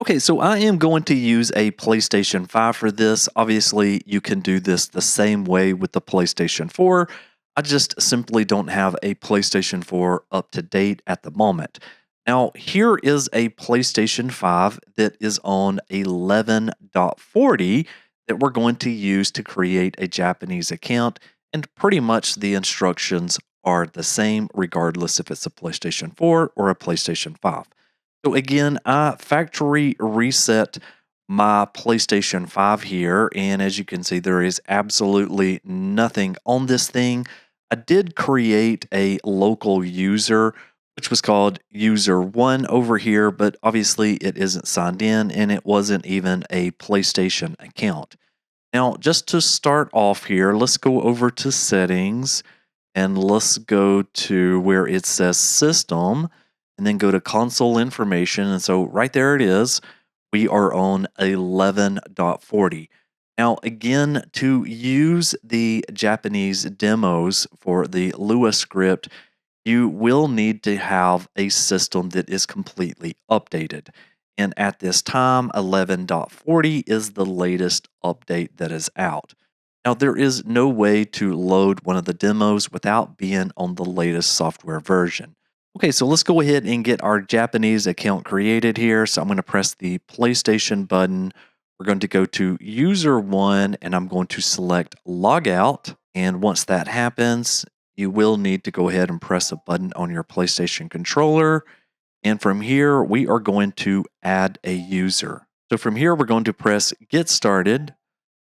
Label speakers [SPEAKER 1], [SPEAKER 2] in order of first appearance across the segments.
[SPEAKER 1] Okay, so I am going to use a PlayStation 5 for this. Obviously, you can do this the same way with the PlayStation 4. I just simply don't have a PlayStation 4 up to date at the moment. Now, here is a PlayStation 5 that is on 11.40 that we're going to use to create a Japanese account, and pretty much the instructions are the same regardless if it's a PlayStation 4 or a PlayStation 5. So again, I factory reset my PlayStation 5 here, and as you can see, there is absolutely nothing on this thing. I did create a local user, which was called user 1 over here, but obviously it isn't signed in and it wasn't even a PlayStation account. Now, just to start off here, let's go over to settings and let's go to where it says system and then go to console information. And so right there it is. We are on 11.40. Now, again, to use the Japanese demos for the Lua script, you will need to have a system that is completely updated. And at this time, 11.40 is the latest update that is out. Now, there is no way to load one of the demos without being on the latest software version. Okay, so let's go ahead and get our Japanese account created here. So I'm going to press the PlayStation button. We're going to go to user 1 and I'm going to select logout. And once that happens, you will need to go ahead and press a button on your PlayStation controller. And from here, we are going to add a user. So from here, we're going to press get started.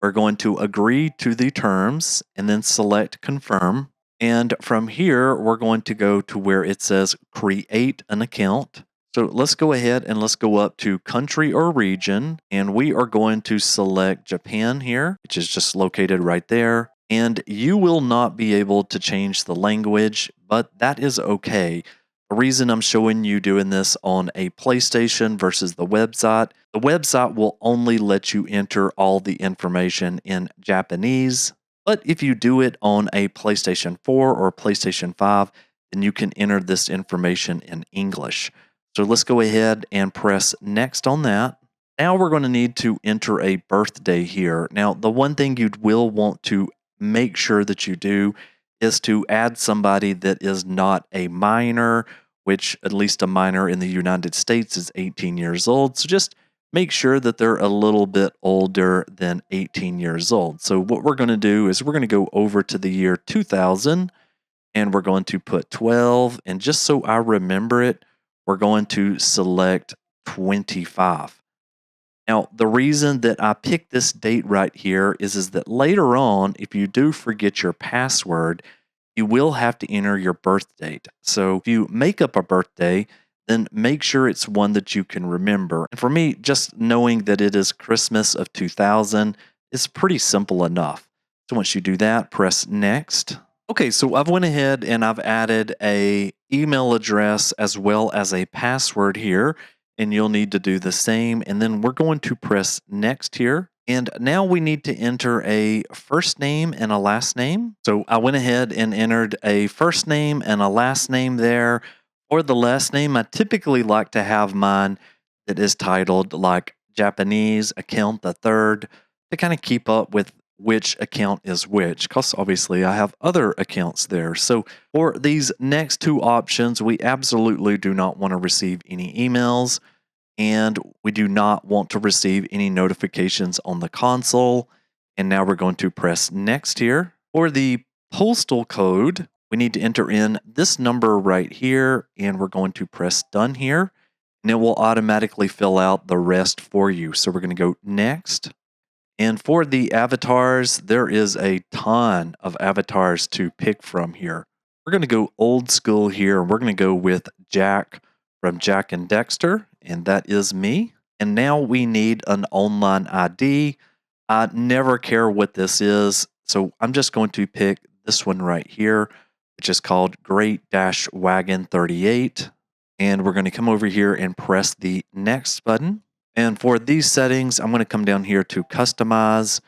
[SPEAKER 1] We're going to agree to the terms and then select confirm. And from here, we're going to go to where it says create an account. So let's go ahead and let's go up to country or region. And we are going to select Japan here, which is just located right there. And you will not be able to change the language, but that is okay. The reason I'm showing you doing this on a PlayStation versus the website will only let you enter all the information in Japanese. But if you do it on a PlayStation 4 or PlayStation 5, then you can enter this information in English. So let's go ahead and press next on that. Now we're going to need to enter a birthday here. Now, the one thing you will want to make sure that you do is to add somebody that is not a minor, which at least a minor in the United States is 18 years old. So just make sure that they're a little bit older than 18 years old. So what we're going to do is we're going to go over to the year 2000 and we're going to put 12. And just so I remember it, we're going to select 25. Now, the reason that I picked this date right here is that later on, if you do forget your password, you will have to enter your birth date. So if you make up a birthday, then make sure it's one that you can remember. And for me, just knowing that it is Christmas of 2000 is pretty simple enough. So once you do that, press next. Okay, so I've went ahead and I've added a email address as well as a password here, and you'll need to do the same. And then we're going to press next here. And now we need to enter a first name and a last name. So I went ahead and entered a first name and a last name there. For the last name, I typically like to have mine that is titled like Japanese account the third to kind of keep up with which account is which, because obviously I have other accounts there. So for these next two options, we absolutely do not want to receive any emails, and we do not want to receive any notifications on the console. And now we're going to press next here. For the postal code, we need to enter in this number right here, and we're going to press done here, and it will automatically fill out the rest for you. So we're going to go next. And for the avatars, there is a ton of avatars to pick from here. We're going to go old school here, and we're going to go with Jack from Jack and Dexter, and that is me. And now we need an online ID. I never care what this is, so I'm just going to pick this one right here, which is called Great Wagon 38. And we're going to come over here and press the next button. And for these settings, I'm going to come down here to customize,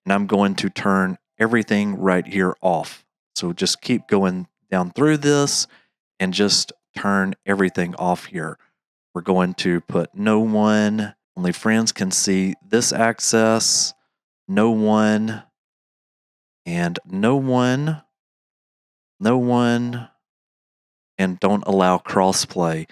[SPEAKER 1] and I'm going to turn everything right here off. So just keep going down through this and just turn everything off here. We're going to put no one, Only friends can see this access. No one, and no one, no one, and don't allow crossplay.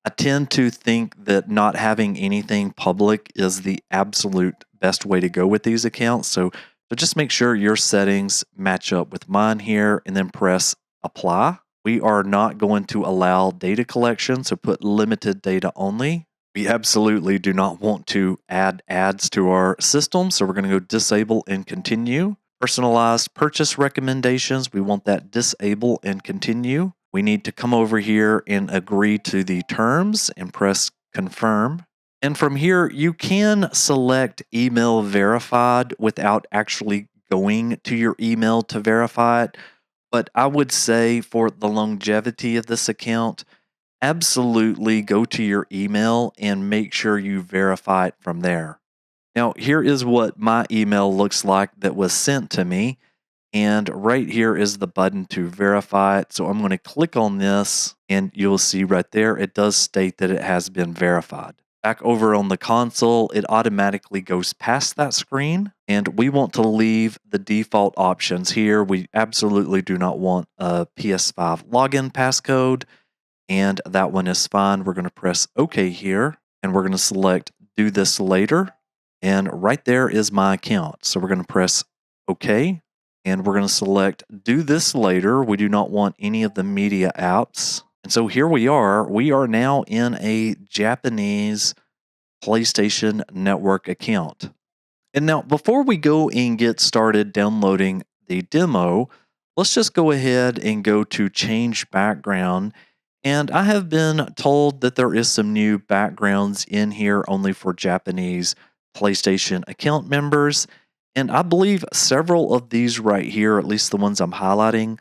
[SPEAKER 1] I tend to think that not having anything public is the absolute best way to go with these accounts. So just make sure your settings match up with mine here and then press apply. We are not going to allow data collection, so put limited data only. We absolutely do not want to add ads to our system, so we're going to go disable and continue. Personalized purchase recommendations, we want that disable and continue. We need to come over here and agree to the terms and press confirm. And from here, you can select email verified without actually going to your email to verify it. But I would say for the longevity of this account, absolutely go to your email and make sure you verify it from there. Now, here is what my email looks like that was sent to me. And right here is the button to verify it. So I'm going to click on this and you'll see right there, it does state that it has been verified. Back over on the console, it automatically goes past that screen and we want to leave the default options here. We absolutely do not want a PS5 login passcode and that one is fine. We're going to press OK here and we're going to select do this later. And right there is my account. So we're going to press OK. And we're going to select do this later. We do not want any of the media apps. And so here we are. We are now in a Japanese PlayStation Network account. And now before we go and get started downloading the demo, let's just go ahead and go to change background. And I have been told that there is some new backgrounds in here only for Japanese PlayStation account members. And I believe several of these right here, at least the ones I'm highlighting,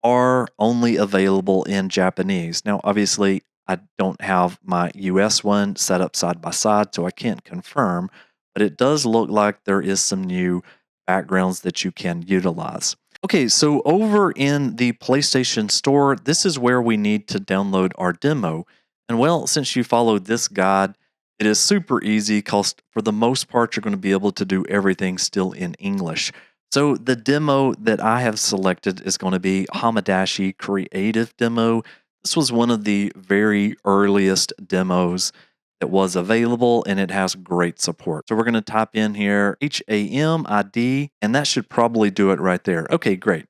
[SPEAKER 1] are only available in Japanese. Now, obviously, I don't have my US one set up side by side, so I can't confirm, but it does look like there is some new backgrounds that you can utilize. Okay, so over in the PlayStation Store, this is where we need to download our demo. And well, since you followed this guide, it is super easy because for the most part, you're going to be able to do everything still in English. So the demo that I have selected is going to be Hamadashi Creative Demo. This was one of the very earliest demos that was available and it has great support. So we're going to type in here HAMID and that should probably do it right there. Okay, great.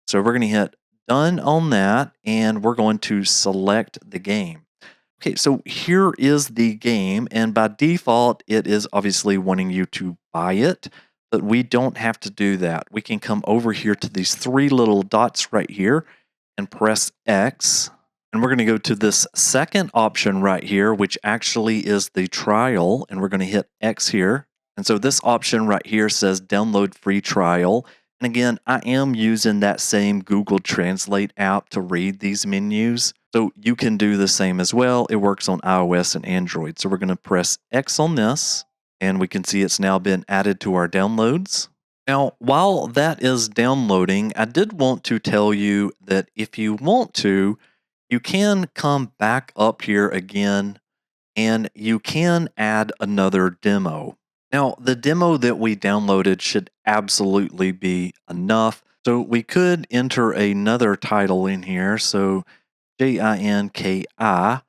[SPEAKER 1] So we're going to hit done on that and we're going to select the game. Okay, so here is the game, and by default, it is obviously wanting you to buy it, but we don't have to do that. We can come over here to these three little dots right here and press X, and we're going to go to this second option right here, which actually is the trial, and we're going to hit X here. And so this option right here says download free trial. And again, I am using that same Google Translate app to read these menus. So you can do the same as well. It works on iOS and Android. So we're going to press X on this and we can see it's now been added to our downloads. Now, while that is downloading, I did want to tell you that if you want to, you can come back up here again and you can add another demo. Now, the demo that we downloaded should absolutely be enough. So we could enter another title in here. So JINKI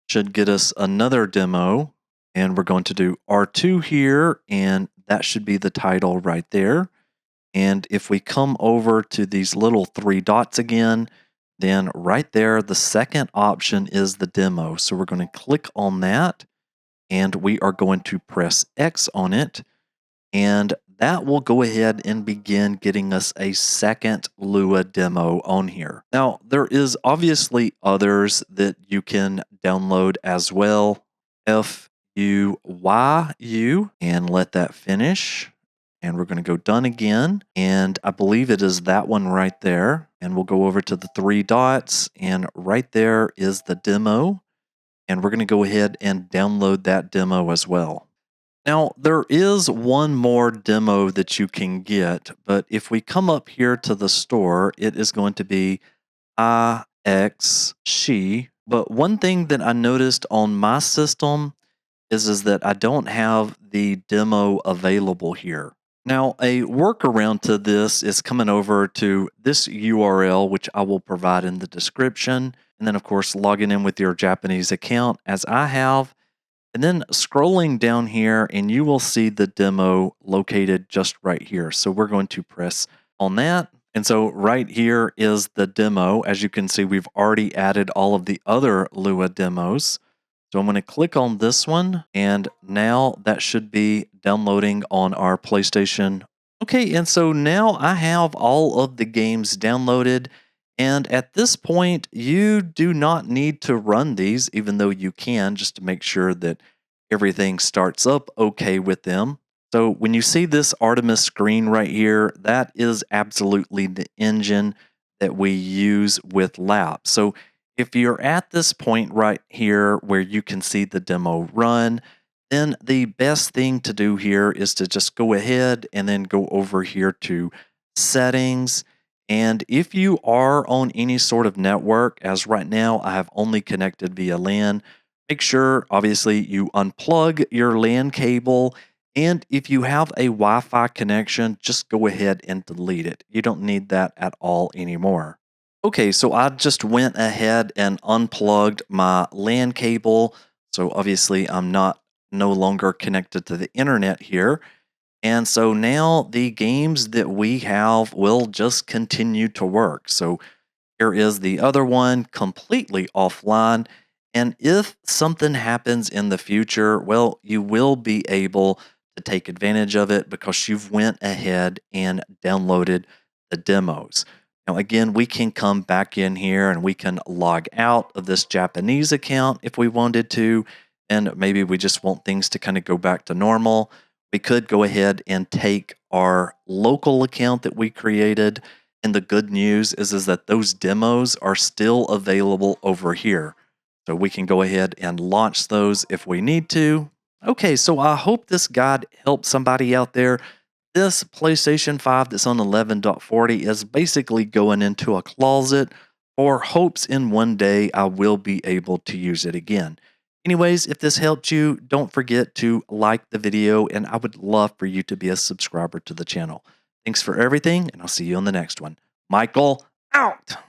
[SPEAKER 1] should get us another demo. And we're going to do R2 here. And that should be the title right there. And if we come over to these little three dots again, then right there, the second option is the demo. So we're going to click on that. And we are going to press X on it, and that will go ahead and begin getting us a second Lua demo on here. Now, there is obviously others that you can download as well. FUYU, and let that finish. And we're going to go done again. And I believe it is that one right there. And we'll go over to the three dots, and right there is the demo. And we're going to go ahead and download that demo as well. Now, there is one more demo that you can get, but if we come up here to the store, it is going to be IXSHE. But one thing that I noticed on my system is that I don't have the demo available here. Now, a workaround to this is coming over to this URL, which I will provide in the description. And then, of course, logging in with your Japanese account as I have. And then scrolling down here, and you will see the demo located just right here. So we're going to press on that. And so right here is the demo. As you can see, we've already added all of the other Lua demos. So I'm going to click on this one, and now that should be downloading on our PlayStation. Okay, and so now I have all of the games downloaded, and at this point, you do not need to run these, even though you can, just to make sure that everything starts up okay with them. So when you see this Artemis screen right here, that is absolutely the engine that we use with Lap. So if you're at this point right here where you can see the demo run, then the best thing to do here is to just go ahead and then go over here to settings. And if you are on any sort of network, as right now I have only connected via LAN, make sure obviously you unplug your LAN cable. And if you have a Wi-Fi connection, just go ahead and delete it. You don't need that at all anymore. Okay, so I just went ahead and unplugged my LAN cable. So obviously I'm no longer connected to the internet here. And so now the games that we have will just continue to work. So here is the other one completely offline. And if something happens in the future, well, you will be able to take advantage of it because you've went ahead and downloaded the demos. Now, again, we can come back in here and we can log out of this Japanese account if we wanted to, and maybe we just want things to kind of go back to normal. We could go ahead and take our local account that we created, and the good news is that those demos are still available over here. So we can go ahead and launch those if we need to. Okay, so I hope this guide helped somebody out there. This PlayStation 5 that's on 11.40 is basically going into a closet for hopes in one day I will be able to use it again. Anyways, if this helped you, don't forget to like the video, and I would love for you to be a subscriber to the channel. Thanks for everything, and I'll see you on the next one. Michael, out!